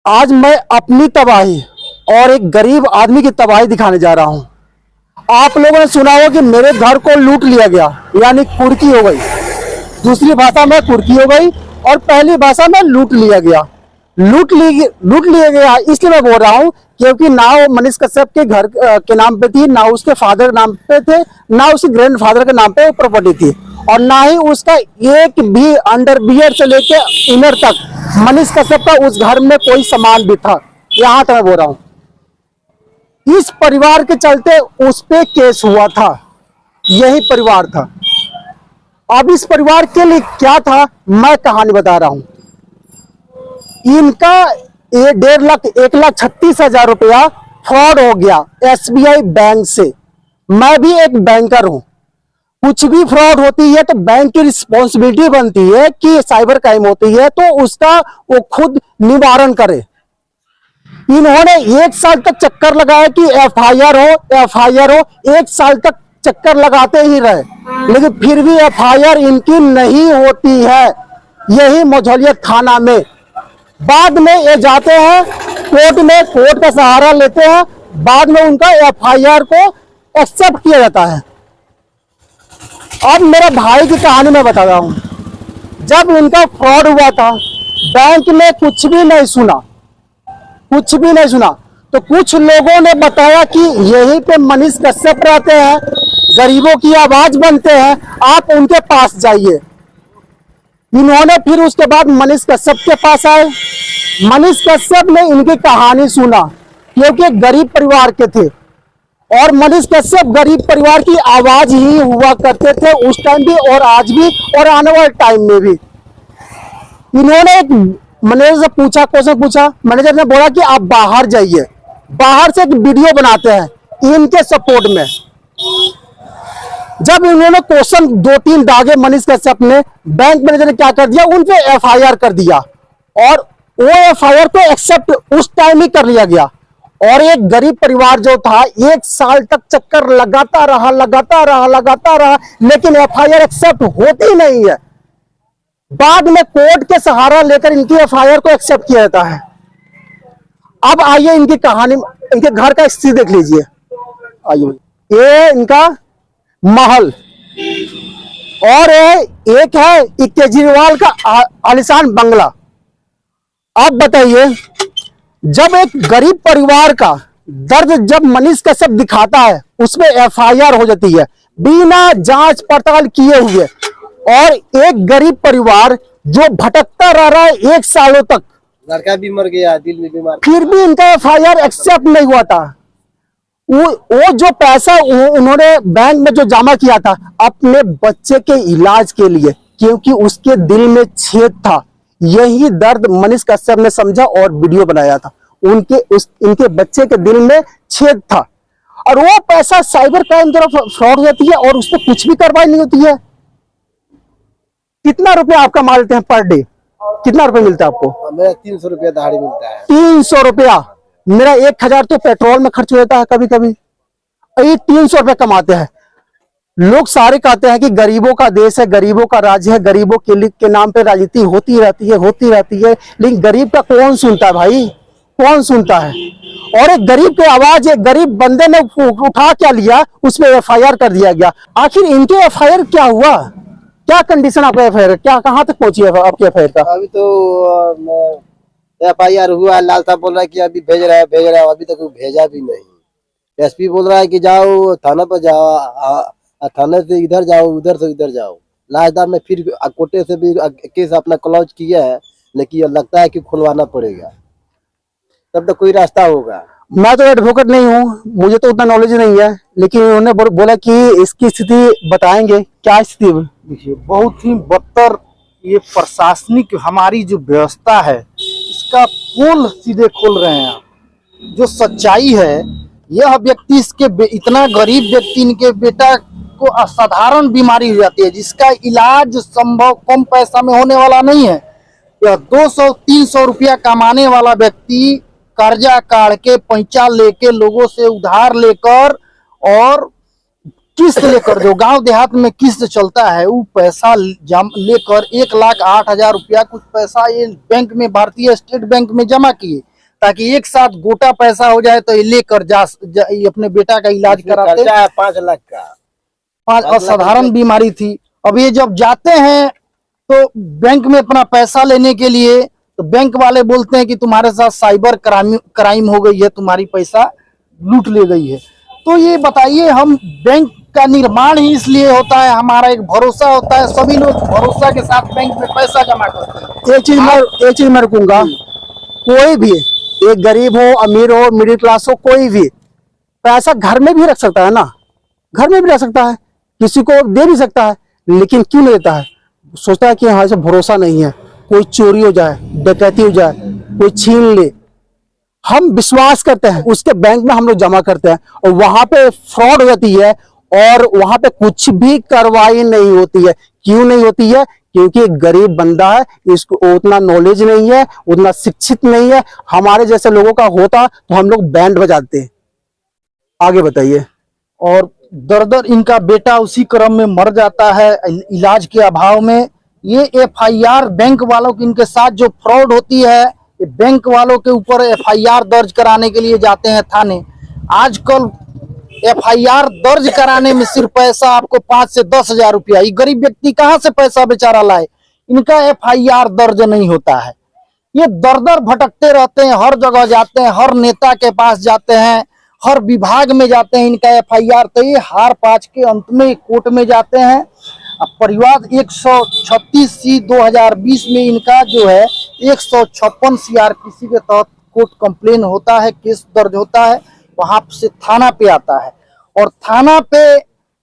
आज मैं अपनी तबाही और एक गरीब आदमी की तबाही दिखाने जा रहा हूं। आप लोगों ने सुना हो कि मेरे घर को लूट लिया गया, यानी कुर्की हो गई। दूसरी भाषा में कुर्की हो गई और पहली भाषा में लूट लिया गया। लूट लिया गया इसलिए मैं बोल रहा हूं क्योंकि ना वो मनीष कश्यप के घर के नाम पे थी, ना उसके फादर के नाम पे थे, ना उसके ग्रैंडफादर के नाम पे प्रॉपर्टी थी, और ना ही उसका एक भी अंडरवियर से लेके इनर तक मनीष कश्यप का उस घर में कोई सामान भी था। यहां तक मैं बोल रहा हूं, इस परिवार के चलते उस पे केस हुआ था। यही परिवार था। अब इस परिवार के लिए क्या था, मैं कहानी बता रहा हूं। इनका 1,36,000 रुपया फ्रॉड हो गया SBI बैंक से। मैं भी एक बैंकर हूं। कुछ भी फ्रॉड होती है तो बैंक की रिस्पॉन्सिबिलिटी बनती है कि साइबर क्राइम होती है तो उसका वो खुद निवारण करे। इन्होंने 1 साल तक चक्कर लगाया कि FIR हो। 1 साल तक चक्कर लगाते ही रहे, लेकिन फिर भी FIR इनकी नहीं होती है। यही मझौलिया थाना में बाद में ये जाते हैं कोर्ट में, कोर्ट का सहारा लेते हैं, बाद में उनका FIR को एक्सेप्ट किया जाता है। अब मेरा भाई की कहानी मैं बता रहा हूं। जब इनका फ्रॉड हुआ था, बैंक ने कुछ भी नहीं सुना। तो कुछ लोगों ने बताया कि यहीं पे मनीष कश्यप रहते हैं, गरीबों की आवाज बनते हैं, आप उनके पास जाइए। इन्होंने फिर उसके बाद मनीष कश्यप के पास आए। मनीष कश्यप ने इनकी कहानी सुना क्योंकि गरीब परिवार के थे, और मनीष कश्यप गरीब परिवार की आवाज ही हुआ करते थे उस टाइम भी, और आज भी, और आने वाले टाइम में भी। इन्होंने एक मैनेजर से क्वेश्चन पूछा। मैनेजर ने बोला कि आप बाहर जाइए। बाहर से एक वीडियो बनाते हैं इनके सपोर्ट में। जब इन्होंने क्वेश्चन 2-3 दागे मनीष कश्यप ने, बैंक मैनेजर ने क्या कर दिया, उन पे FIR कर दिया, और वो FIR को एक्सेप्ट उस टाइम ही कर लिया गया। और एक गरीब परिवार जो था 1 साल तक चक्कर लगाता रहा, लेकिन FIR एक्सेप्ट होती नहीं है। बाद में कोर्ट के सहारा लेकर इनकी FIR को एक्सेप्ट किया जाता है। अब आइए इनकी कहानी, इनके घर का स्थिति देख लीजिए। आइए, ये इनका महल, और एक है केजरीवाल का आलीशान बंगला। अब बताइए, जब एक गरीब परिवार का दर्द जब मनीष कश्यप दिखाता है, उसमें FIR हो जाती है बिना जांच पड़ताल किए हुए, और एक गरीब परिवार जो भटकता रहा है 1 सालों तक, लड़का भी मर गया, दिल में बीमार, फिर भी इनका FIR एक्सेप्ट नहीं हुआ था। वो जो पैसा उन्होंने बैंक में जो जमा किया था अपने बच्चे के इलाज के लिए, क्योंकि उसके दिल में छेद था। यही दर्द मनीष कश्यप ने समझा और वीडियो बनाया था। इनके बच्चे के दिल में छेद था, और वो पैसा साइबर क्राइम तरफ फ्रॉड होती है और उस पर कुछ भी कार्रवाई नहीं होती है। कितना रुपया आपका मालते हैं पर डे? कितना रुपया मिलता है आपको? मेरा 300 रुपया दिहाड़ी मिलता है। 300 रुपया। मेरा 1,000 तो पेट्रोल में खर्च हो जाता है कभी कभी। ये 300 रुपया कमाते हैं। लोग सारे कहते हैं कि गरीबों का देश है, गरीबों का राज्य है, गरीबों के नाम पे राजनीति होती रहती है, लेकिन गरीब का कौन सुनता है भाई? कौन सुनता है? और एक गरीब की आवाज एक गरीब बंदे ने उठा क्या लिया, उसमें FIR कर दिया गया। आखिर इनके FIR क्या हुआ? क्या कंडीशन आपका FIR? क्या कहाँ तक पहुंची है आपके FIR का? अभी तो FIR हुआ, लाल साहब बोल रहा है कि अभी भेज रहा है, अभी तक वो भेजा भी नहीं। SP बोल रहा है कि जाओ थाना पर जाओ, थाने से इधर जाओ, उधर से इधर जाओ। लाजदार में फिर कोर्टे से भी केस अपना क्लोज किया है, लेकिन लगता है कि खुलवाना पड़ेगा, तब तक कोई रास्ता होगा। मैं तो एडवोकेट नहीं हूँ, मुझे तो उतना नॉलेज नहीं है, लेकिन उन्होंने बोला कि इसकी स्थिति बताएंगे। क्या स्थिति? देखिए, बहुत ही बदतर ये प्रशासनिक हमारी जो व्यवस्था है, इसका पोल सीधे खोल रहे हैं आप। जो सच्चाई है, यह व्यक्ति इतना गरीब व्यक्ति, इनके बेटा को असाधारण बीमारी हो जाती है जिसका इलाज संभव कम पैसा में होने वाला नहीं है। यह 200-300 रुपया कमाने वाला व्यक्ति कर्जा काढ़ के, पैंचा लेके, लोगों से उधार लेकर और किस्त लेकर, जो गांव देहात में किस्त चलता है, वो पैसा लेकर 1,08,000 रुपया कुछ पैसा ये बैंक में, भारतीय स्टेट बैंक में जमा किए। ताकि एक साथ गोटा पैसा हो जाए तो ये लेकर ये अपने बेटा का इलाज कराते। खर्चा है 5 लाख का। 5 असाधारण बीमारी थी। अब ये जब जाते हैं तो बैंक में अपना पैसा लेने के लिए, तो बैंक वाले बोलते हैं कि तुम्हारे साथ साइबर क्राइम हो गई है, तुम्हारी पैसा लूट ले गई है। तो ये बताइए, हम बैंक का निर्माण ही इसलिए होता है, हमारा एक भरोसा होता है, सभी लोग भरोसा के साथ बैंक में पैसा जमा करते हैं। एक चीज मैं रखूंगा, कोई भी एक गरीब हो, अमीर हो, मिडिल क्लास हो, कोई भी पैसा घर में भी रख सकता है ना, घर में भी रख सकता है, किसी को दे भी सकता है, लेकिन क्यों नहीं देता है? सोचता है कि हाँ, इसे भरोसा नहीं है, कोई चोरी हो जाए, डकैती हो जाए, कोई छीन ले। हम विश्वास करते हैं, उसके बैंक में हम लोग जमा करते हैं और वहां पे फ्रॉड हो जाती है और वहां पे कुछ भी कार्रवाई नहीं होती है। क्यों नहीं होती है? क्योंकि एक गरीब बंदा है, इसको उतना नॉलेज नहीं है, उतना शिक्षित नहीं है। हमारे जैसे लोगों का होता तो हम लोग बैंड बजाते। आगे बताइए। और दर इनका बेटा उसी क्रम में मर जाता है इलाज के अभाव में। ये एफआईआर बैंक वालों की, इनके साथ जो फ्रॉड होती है, ये बैंक वालों के ऊपर एफआईआर दर्ज कराने के लिए जाते हैं थाने। आजकल एफआईआर दर्ज कराने में सिर्फ पैसा आपको 5 से 10 हजार रुपया। ये गरीब व्यक्ति कहाँ से पैसा बेचारा लाए? इनका एफआईआर दर्ज नहीं होता है। ये दर भटकते रहते हैं, हर जगह जाते हैं, हर नेता के पास जाते हैं, हर विभाग में जाते हैं, इनका एफआईआर। तो ये हार पाच के अंत में कोर्ट में जाते हैं। अब परिवाद 136C 2020 में इनका जो है 156 CRPC के तहत कोर्ट कंप्लेन होता है, केस दर्ज होता है, वहां से थाना पे आता है और थाना पे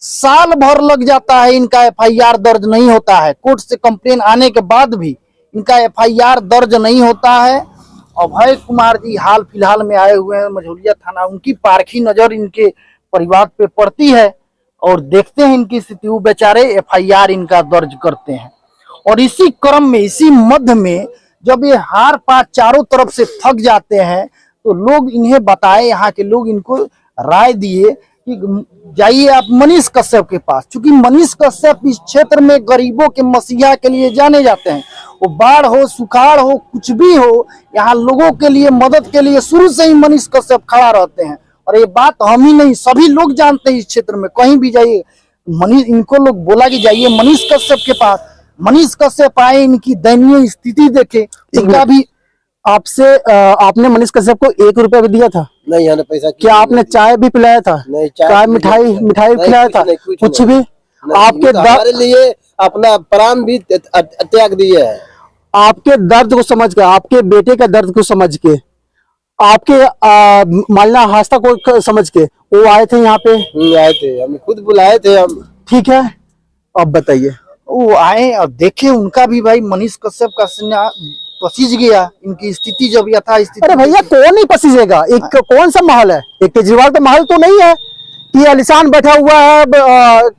साल भर लग जाता है, इनका एफआईआर दर्ज नहीं होता है। कोर्ट से कंप्लेन आने के बाद भी इनका एफआईआर दर्ज नहीं होता है। अभय कुमार जी हाल फिलहाल में आए हुए हैं मझौलिया थाना, उनकी पारखी नजर इनके परिवार पे पड़ती है और देखते हैं इनकी स्थिति। वो बेचारे एफआईआर इनका दर्ज करते हैं और इसी क्रम में, इसी मध्य में जब ये हार पात चारों तरफ से थक जाते हैं तो लोग इन्हें बताए, यहाँ के लोग इनको राय दिए कि जाइए आप मनीष कश्यप के पास। क्योंकि मनीष कश्यप इस क्षेत्र में गरीबों के मसीहा के लिए जाने जाते हैं। वो बाढ़ हो, सुखाड़ हो, कुछ भी हो, यहाँ लोगों के लिए मदद के लिए शुरू से ही मनीष कश्यप खड़ा रहते हैं। और ये बात हम ही नहीं, सभी लोग जानते हैं इस क्षेत्र में। कहीं भी जाइए, मनीष, इनको लोग बोला कि जाइए मनीष कश्यप के पास। मनीष कश्यप आए, इनकी दयनीय स्थिति देखे, इनका भी। आपसे आपने मनीष कश्यप को 1 रुपया भी दिया था? नहीं, हमने पैसा। क्या आपने चाय भी पिलाया था? नहीं, चाय मिठाई खिलाया था? कुछ भी? आपके हमारे लिए अपना प्राण भी त्याग दिए है। आपके दर्द को समझ के, आपके बेटे का दर्द को समझ के, आपके मालना हास्ता को समझ के वो आए थे यहाँ पे? आए थे, हमें खुद बुलाए थे हम। ठीक है, अब बताइए। वो आए और देखे, उनका भी भाई मनीष कश्यप का सीना पसीज गया। इनकी स्थिति जब यथास्थिति। अरे भैया, कौन नहीं पसीजेगा? एक कौन सा महल है? एक केजरीवाल का महल तो नहीं है कि आलिशान बैठा हुआ है,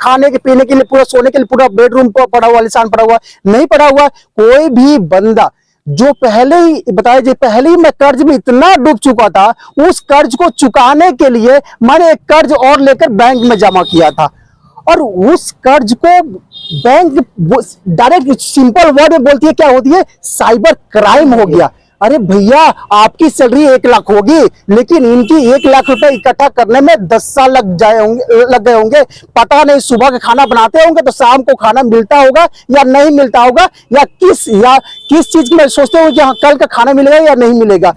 खाने के पीने के लिए, पूरा सोने के लिए पूरा बेडरूम पड़ा हुआ, आलिशान पड़ा हुआ नहीं पड़ा हुआ। कोई भी बंदा जो पहले ही बताया, जो पहले ही मैं कर्ज में इतना डूब चुका था, उस कर्ज को चुकाने के लिए मैंने एक कर्ज और लेकर बैंक में जमा किया था और उस कर्ज को बैंक डायरेक्ट सिंपल वर्ड में बोलती है, क्या होती है? साइबर क्राइम हो गया। अरे भैया, आपकी सैलरी 1 लाख होगी, लेकिन इनकी 1 लाख रुपए इकट्ठा करने में 10 साल लग गए होंगे। पता नहीं सुबह का खाना बनाते होंगे तो शाम को खाना मिलता होगा या नहीं मिलता होगा, या किस चीज में सोचते हो कि हाँ कल का खाना मिलेगा या नहीं मिलेगा।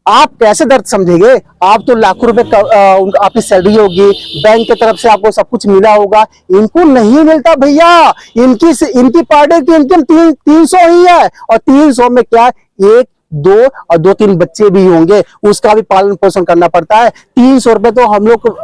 आप कैसे दर्द समझेंगे? आप तो लाखों रुपए आपकी सैलरी होगी, बैंक की तरफ से आपको सब कुछ मिला होगा, इनको नहीं मिलता भैया। इनकी पर डे की इनकम 300 ही है और 300 में क्या 1, 2 और 2-3 बच्चे भी होंगे, उसका भी पालन पोषण करना पड़ता है। 300 रुपए तो हम लोग को,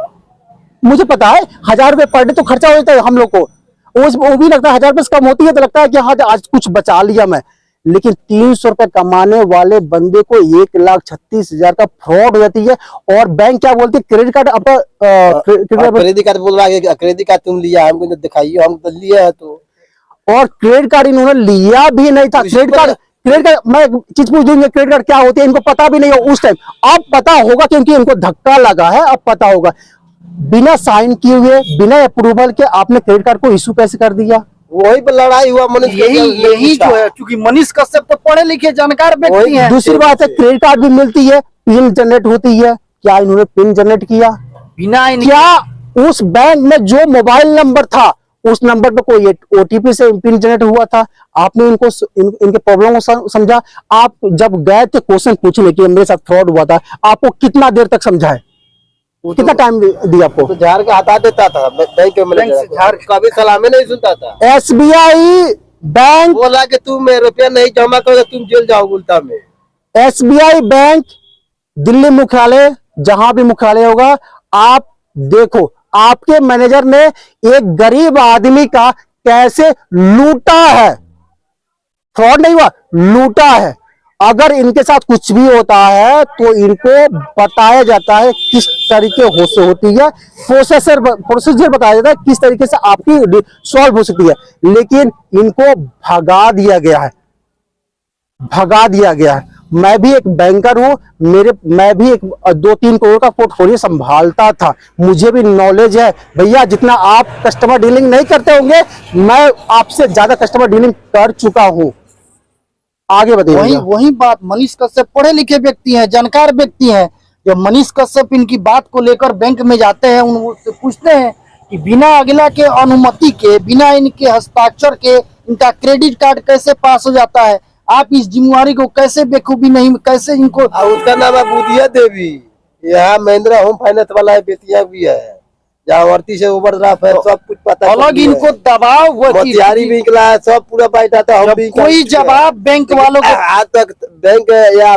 मुझे पता है 1000 रुपए पर डे तो खर्चा हो जाता है हम लोग को। वो भी लगता है 1000 रुपए से कम होती है तो लगता है कि हाँ आज कुछ बचा लिया मैं, लेकिन 300 रुपए कमाने वाले बंदे को 1,36,000 का फ्रॉड हो जाती है। और बैंक क्या बोलती है? क्रेडिट कार्ड अपना क्रेडिट कार्ड बोल रहा है, क्रेडिट कार्ड तुम लिया, हमको तो दिखाइए, हम तो लिया है। तो और क्रेडिट कार्ड इन्होंने लिया भी नहीं था। क्रेडिट कार्ड मैं एक चीज पूछ दूंगी, क्रेडिट कार्ड क्या होती है इनको पता भी नहीं हो उस टाइम। अब पता होगा क्योंकि इनको धक्का लगा है, अब पता होगा। बिना साइन किए हुए, बिना अप्रूवल के आपने क्रेडिट कार्ड को इशू कैसे कर दिया? वही पर लड़ाई हुआ मनीष। यही जो है, क्योंकि मनीष कश्यप तो पढ़े लिखे जानकार व्यक्ति हैं। दूसरी बात है, क्रेडिट कार्ड भी मिलती है पिन जनरेट होती है, क्या इन्होंने पिन जनरेट किया? बिना क्या उस बैंक में जो मोबाइल नंबर था उस नंबर पे कोई ओटीपी से पिन जनरेट हुआ था? आपने इनको इनके प्रॉब्लम को समझा? आप जब गए थे क्वेश्चन पूछने के मेरे साथ फ्रॉड हुआ था, आपको कितना देर तक समझाए, कितना टाइम दिया आपको? तो झाड़ के हटा देता था बैंक के मैनेजर को, कभी सलामी नहीं सुनता था। एसबीआई बैंक बोला कि तुम रुपया नहीं जमा करोगे तुम जेल जाओ उल्टा में। एसबीआई बैंक दिल्ली मुख्यालय, जहां भी मुख्यालय होगा, आप देखो आपके मैनेजर ने एक गरीब आदमी का कैसे लूटा है। फ्रॉड नहीं हुआ, लूटा है। अगर इनके साथ कुछ भी होता है तो इनको बताया जाता है किस तरीके से होती है, प्रोसीजर बताया जाता है किस तरीके से आपकी सॉल्व हो सकती है, लेकिन इनको भगा दिया गया है, भगा दिया गया है। मैं भी एक बैंकर हूं, मैं भी एक 2-3 करोड़ का पोर्टफोलियो संभालता था, मुझे भी नॉलेज है भैया। जितना आप कस्टमर डीलिंग नहीं करते होंगे, मैं आपसे ज्यादा कस्टमर डीलिंग कर चुका हूं। आगे बताइए। वही बात, मनीष कश्यप पढ़े लिखे व्यक्ति हैं, जानकार व्यक्ति हैं। जब मनीष कश्यप इनकी बात को लेकर बैंक में जाते हैं, उनसे पूछते हैं कि बिना अगला के अनुमति के, बिना इनके हस्ताक्षर के इनका क्रेडिट कार्ड कैसे पास हो जाता है? आप इस जिम्मेवारी को कैसे बेखूबी नहीं, कैसे इनको? उसका नाम है बुधिया देवी, यहाँ महिंद्रा होम फाइनेंस वाला है, बेतिया भी है, जहाँ आवर्ती से ओवरड्राफ्ट है, सब कुछ पता। अलग इनको दबाव, मोतिहारी भी निकला है, सब पूरा बैठा था। हम भी कोई जवाब बैंक वालों को आज तक बैंक या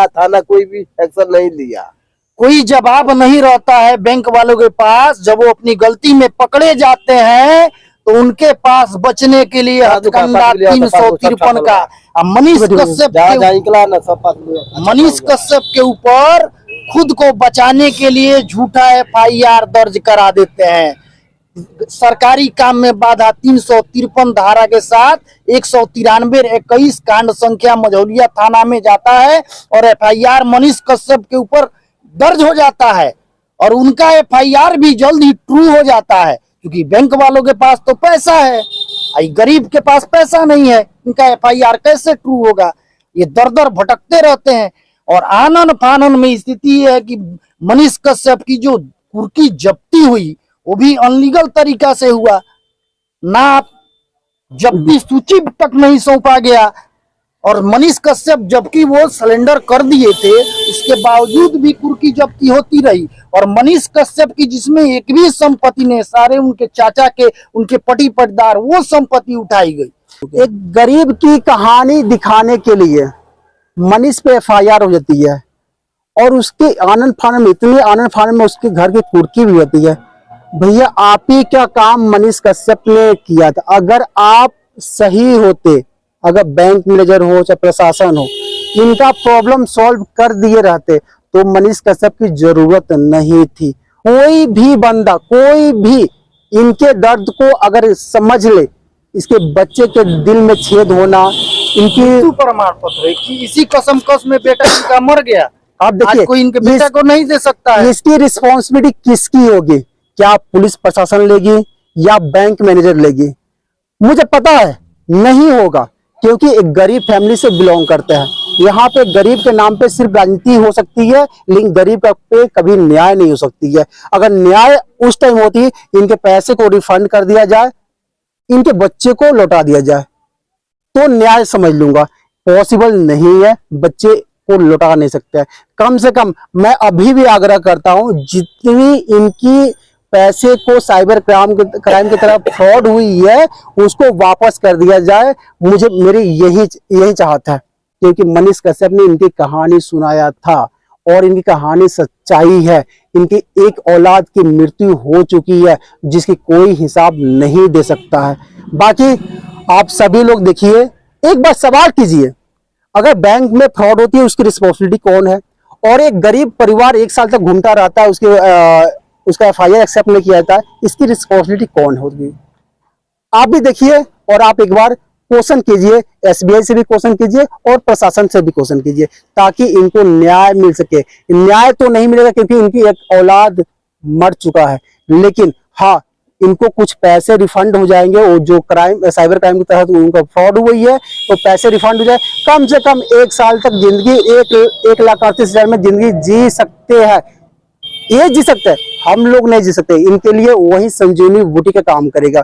थाना कोई भी एक्शन नहीं लिया, कोई जवाब नहीं रहता है बैंक वालों के पास। जब वो अपनी गलती में पकड़े जाते हैं तो उनके पास बचने के लिए हथकंडा 353 का मनीष कश्यप के ऊपर खुद को बचाने के लिए झूठा FIR दर्ज करा देते हैं। सरकारी काम में बाधा 353 धारा के साथ 193/21 कांड संख्या मझौलिया थाना में जाता है और FIR मनीष कश्यप के ऊपर दर्ज हो जाता है और उनका FIR भी जल्द ही ट्रू हो जाता है, क्योंकि बैंक वालों के पास तो पैसा है, गरीब के पास पैसा नहीं है, इनका FIR कैसे ट्रू होगा? ये दर दर भटकते रहते हैं। और आनन फानन में स्थिति है कि मनीष कश्यप की जो कुर्की जब्ती हुई वो भी अनलीगल तरीका से हुआ, ना जब्ती सूची तक नहीं सौंपा गया। और मनीष कश्यप जबकि वो सिलेंडर कर दिए थे, उसके बावजूद भी कुर्की जब्ती होती रही। और मनीष कश्यप की जिसमें एक भी संपत्ति नहीं, सारे उनके चाचा के, उनके पटी पटदार, वो संपत्ति उठाई गई। एक गरीब की कहानी दिखाने के लिए मनीष पे FIR हो जाती है और उसके आनंद फानन में, इतने आनंद फानन में उसके घर की कुर्की भी होती है। भैया आप ही क्या काम मनीष कश्यप ने किया था? अगर आप सही होते, अगर बैंक मैनेजर हो चाहे प्रशासन हो, इनका प्रॉब्लम सॉल्व कर दिए रहते तो मनीष कश्यप की जरूरत नहीं थी। कोई भी बंदा, कोई भी इनके दर्द को अगर समझ ले, इसके बच्चे के दिल में छेद होना, इनकी प्रमाण पत्र कि इसी कसम में बेटा इनका मर गया, आप देखिए कोई इनके बेटा को नहीं दे सकता है। इसकी रिस्पॉन्सिबिलिटी किसकी होगी? क्या पुलिस प्रशासन लेगी या बैंक मैनेजर लेगी? मुझे पता है नहीं होगा, क्योंकि एक गरीब फैमिली से बिलोंग करते हैं। यहाँ पे गरीब के नाम पे सिर्फ राजनीति हो सकती है, लेकिन गरीब पे कभी न्याय नहीं हो सकती है। अगर न्याय उस टाइम होती, इनके पैसे को रिफंड कर दिया जाए, इनके बच्चे को लौटा दिया जाए, तो न्याय समझ लूंगा। पॉसिबल नहीं है, बच्चे को लौटा नहीं सकते। कम से कम मैं अभी भी आग्रह करता हूं, जितनी इनकी पैसे को साइबर क्राइम की तरफ फ्रॉड हुई है उसको वापस कर दिया जाए। मेरी यही चाहत है, क्योंकि मनीष कश्यप ने इनकी कहानी सुनाया था और इनकी कहानी सच्चाई है। इनकी एक औलाद की मृत्यु हो चुकी है जिसकी कोई हिसाब नहीं दे सकता है। बाकी आप सभी लोग देखिए, एक बार सवाल कीजिए, अगर बैंक में फ्रॉड होती है उसकी रिस्पॉन्सिबिलिटी कौन है? और एक गरीब परिवार 1 साल तक घूमता रहता है, उसका FIR एक्सेप्ट नहीं किया जाता है, इसकी रिस्पॉन्सिबिलिटी कौन होगी? आप भी देखिए और आप एक बार क्वेश्चन कीजिए, SBI से भी क्वेश्चन कीजिए और प्रशासन से भी क्वेश्चन कीजिए, ताकि इनको न्याय मिल सके। न्याय तो नहीं मिलेगा क्योंकि इनकी एक औलाद मर चुका है, लेकिन हाँ, इनको कुछ पैसे रिफंड हो जाएंगे, और जो क्राइम साइबर क्राइम के तहत उनका फ्रॉड हुई है तो पैसे रिफंड हो जाए। कम से कम 1 साल तक जिंदगी 1,38,000 में जिंदगी जी सकते हैं, ये जी सकते हैं, हम लोग नहीं जी सकते। इनके लिए वही संजीवनी बूटी का काम करेगा।